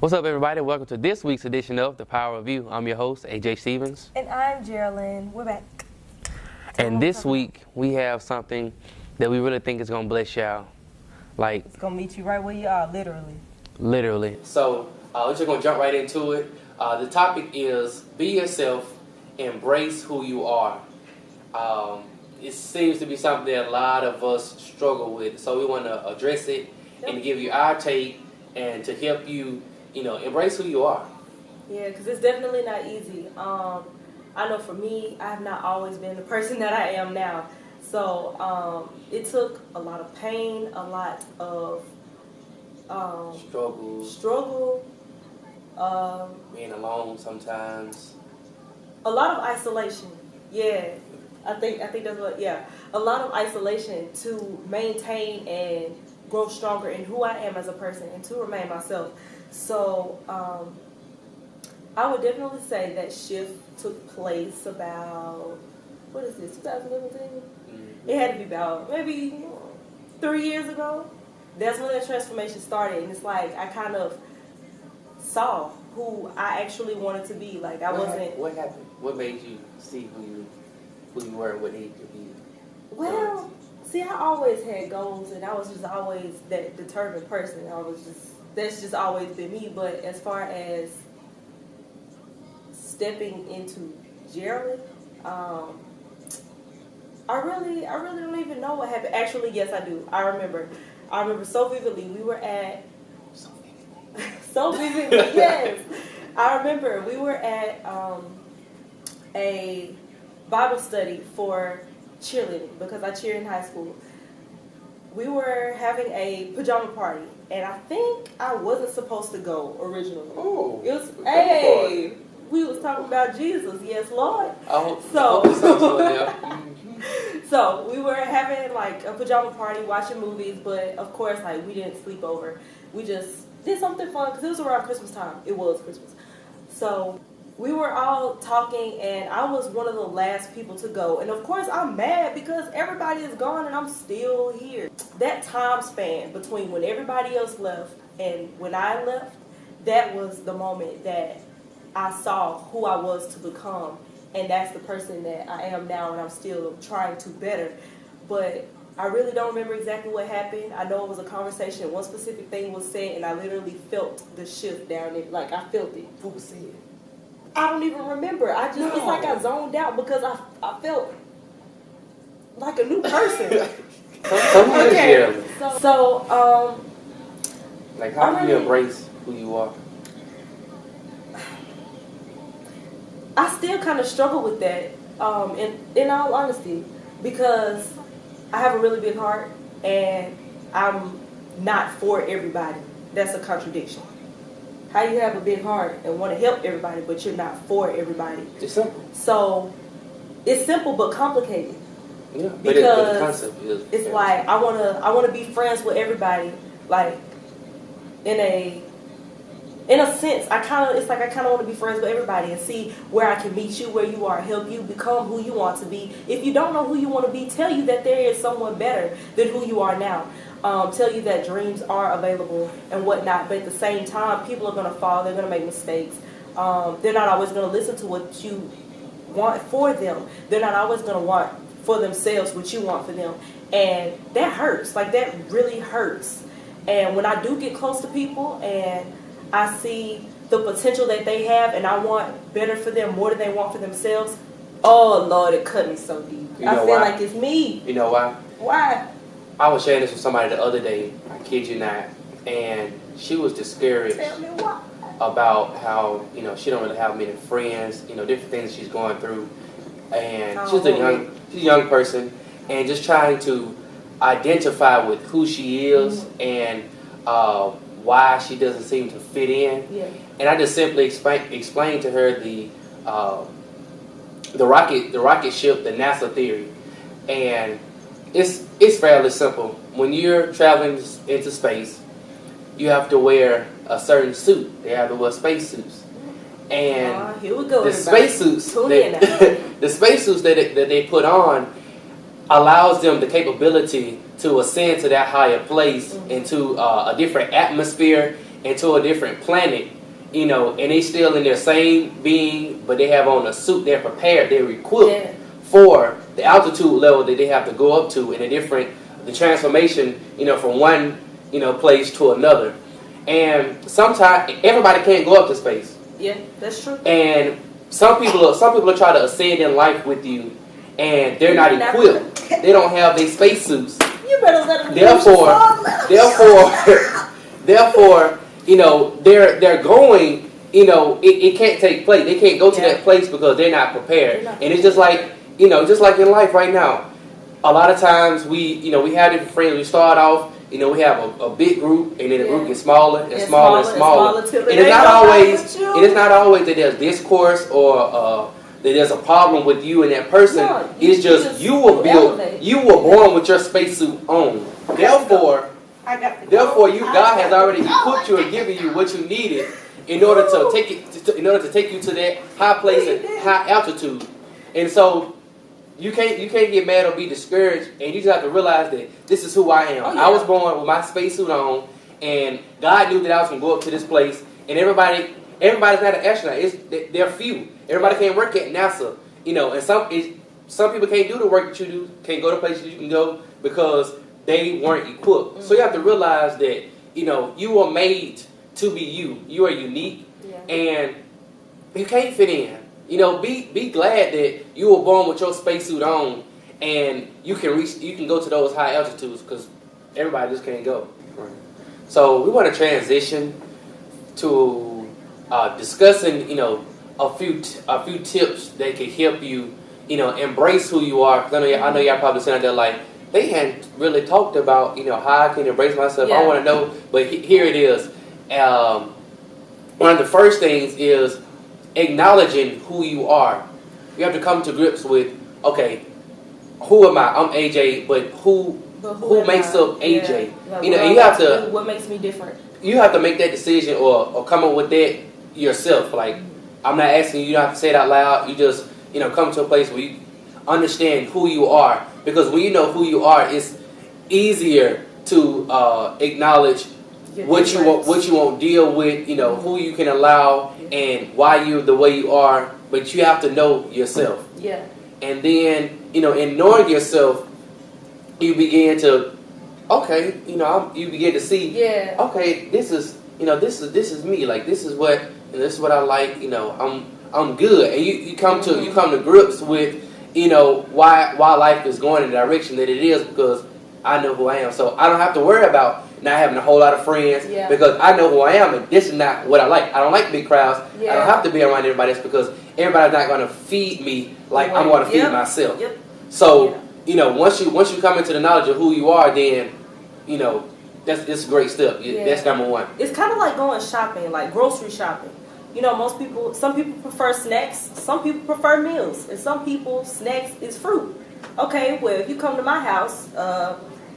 What's up, everybody? Welcome to this week's edition of The Power of You. I'm your host, AJ Stevens. And I'm Jeralyn. We're back. And this week, we have something that we really think is going to bless y'all. Like, it's going to meet you right where you are, literally. Literally. So, we're just going to jump right into it. The topic is be yourself, embrace who you are. It seems to be something that a lot of us struggle with. So we want to address it and give you our take and to help you, embrace who you are. Yeah, because it's definitely not easy. I know for me, I have not always been the person that I am now. So it took a lot of pain, a lot of struggle, being alone sometimes, a lot of isolation. Yeah, I think that's what. Yeah, a lot of isolation to maintain and grow stronger in who I am as a person and to remain myself. So I would definitely say that shift took place about, what is this, 2017? Mm-hmm. It had to be about maybe 3 years ago. That's when that transformation started, and it's like I kind of saw who I actually wanted to be. Like What happened? What made you see who you were and what needed to be? Well, see, I always had goals, and I was just always that determined person. That's just always been me. But as far as stepping into Jeralyn, I really don't even know what happened. Actually, yes, I do. I remember so vividly. We were at so vividly. Yes, I remember we were at a Bible study for cheerleading because I cheer in high school. We were having a pajama party, and I think I wasn't supposed to go originally. Oh, it was we was talking about Jesus, yes, Lord. So we were having like a pajama party, watching movies, but of course, like we didn't sleep over. We just did something fun because it was around Christmas time. It was Christmas, so we were all talking, and I was one of the last people to go. And of course, I'm mad because everybody is gone and I'm still here. That time span between when everybody else left and when I left, that was the moment that I saw who I was to become. And that's the person that I am now, and I'm still trying to better. But I really don't remember exactly what happened. I know it was a conversation. One specific thing was said, and I literally felt the shift down there. Like, I felt it. Who was saying? I don't even remember. It's like I zoned out because I felt like a new person. Okay. So, like, how do you embrace who you are? I still kind of struggle with that, in all honesty, because I have a really big heart and I'm not for everybody. That's a contradiction. How you have a big heart and want to help everybody, but you're not for everybody? It's simple. So it's simple but complicated. Yeah, because but the concept is it's like I wanna be friends with everybody. Like in a sense, I kind of want to be friends with everybody and see where I can meet you, where you are, help you become who you want to be. If you don't know who you want to be, tell you that there is someone better than who you are now. Tell you that dreams are available and whatnot. But at the same time, people are going to fall. They're going to make mistakes. They're not always going to listen to what you want for them. They're not always going to want for themselves what you want for them. And that hurts. Like, that really hurts. And when I do get close to people and I see the potential that they have and I want better for them more than they want for themselves, oh, Lord, it cut me so deep. I feel like it's me. You know why? Why? I was sharing this with somebody the other day, I kid you not, and she was discouraged about how, she don't really have many friends, different things she's going through. And she's a young person, and just trying to identify with who she is and why she doesn't seem to fit in. Yeah. And I just simply explained to her the rocket ship, the NASA theory. And it's fairly simple. When you're traveling into space, you have to wear a certain suit. They have to wear spacesuits. And here we go, the spacesuits that they put on allows them the capability to ascend to that higher place into a different atmosphere into a different planet, you know, and they still in their same being, but they have on a suit. They're prepared. They're equipped for the altitude level that they have to go up to, and the transformation, you know, from one, you know, place to another. And sometimes everybody can't go up to space. Yeah, that's true. And some people will try to ascend in life with you, and they're not equipped. They don't have their spacesuits. You better let them. Therefore, you know, they're going. You know, it can't take place. They can't go to that place because they're not prepared. And it's just like, you know, just like in life right now. A lot of times we have different friends. We start off, you know, we have a big group, and then the group gets smaller and smaller and smaller. And it's not always that there's discourse or that there's a problem with you and that person. No, it's just you were born with your spacesuit on. Therefore, God has already equipped you and given you what you needed in order to take you to that high place and high altitude. And so you can't get mad or be discouraged, and you just have to realize that this is who I am. Oh, yeah. I was born with my spacesuit on, and God knew that I was going to go up to this place. And everybody's not an astronaut. They're few. Everybody can't work at NASA, you know. And some people can't do the work that you do, can't go to places you can go because they weren't equipped. Mm-hmm. So you have to realize that, you know, you were made to be you. You are unique, and you can't fit in. You know, be glad that you were born with your spacesuit on, and you can go to those high altitudes because everybody just can't go. Right. So we want to transition to discussing, you know, a few tips that can help you, you know, embrace who you are. Because I know y'all probably sitting out there like, they hadn't really talked about, you know, how I can embrace myself. I want to know, but here it is. One of the first things is acknowledging who you are. You have to come to grips with, okay, who am I? I'm AJ, but who makes up AJ? Yeah. You know, and you have to. What makes me different? You have to make that decision or come up with that yourself. Like, I'm not asking you. You don't have to say it out loud. You just, you know, come to a place where you understand who you are. Because when you know who you are, it's easier to acknowledge what you won't deal with, you know, who you can allow and why you're the way you are, but you have to know yourself. Yeah. And then, you know, in knowing yourself, you begin to, okay, you know, you begin to see, okay, this is me, like this is what I like, you know, I'm good. And you come to grips with, you know, why life is going in the direction that it is, because I know who I am. So I don't have to worry about not having a whole lot of friends because I know who I am, and this is not what I like. I don't like big crowds. I don't have to be around everybody else because everybody's not going to feed me like I'm going to feed myself. So, you know, once you come into the knowledge of who you are, then, you know, that's a great step. That's number one. It's kind of like going shopping, like grocery shopping. You know, some people prefer snacks, some people prefer meals, and some people snacks is fruit. Okay, well, if you come to my house,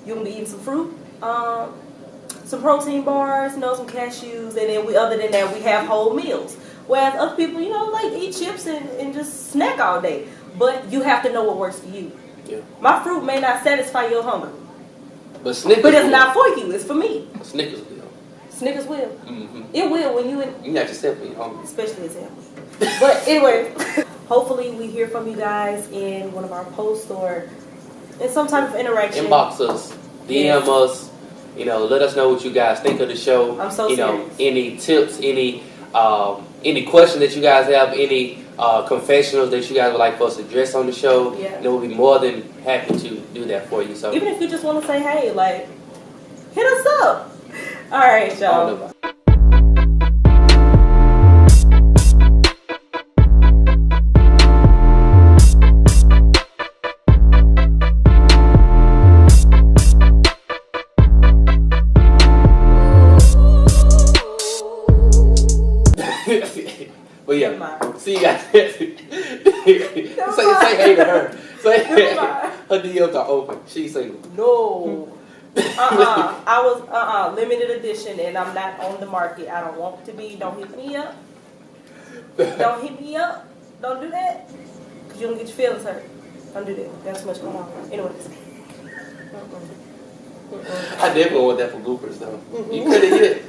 you're going to be eating some fruit, some protein bars, you know, some cashews, and then other than that, we have whole meals. Whereas other people, you know, like eat chips and just snack all day. But you have to know what works for you. Yeah. My fruit may not satisfy your hunger. But it's not for you, it's for me. Snickers will. Snickers will. Mm-hmm. It will when you not yourself when you're hungry. Especially as healthy. But anyway, hopefully we hear from you guys in one of our posts or in some type of interaction. Inbox us, DM us, you know, let us know what you guys think of the show. I'm so serious. Any tips, any questions that you guys have, any confessionals that you guys would like for us to address on the show, we'll be more than happy to do that for you. So even if you just want to say, hey, like, hit us up. All right, y'all. But yeah, see you guys. say hey to her. Say her DMs are open. She's single. No. I was limited edition, and I'm not on the market. I don't want to be. Don't hit me up. Don't hit me up. Don't do that. Cause you don't get your feelings hurt. Don't do that. That's much going on. Anyways. I definitely want that for bloopers though. You could have hit.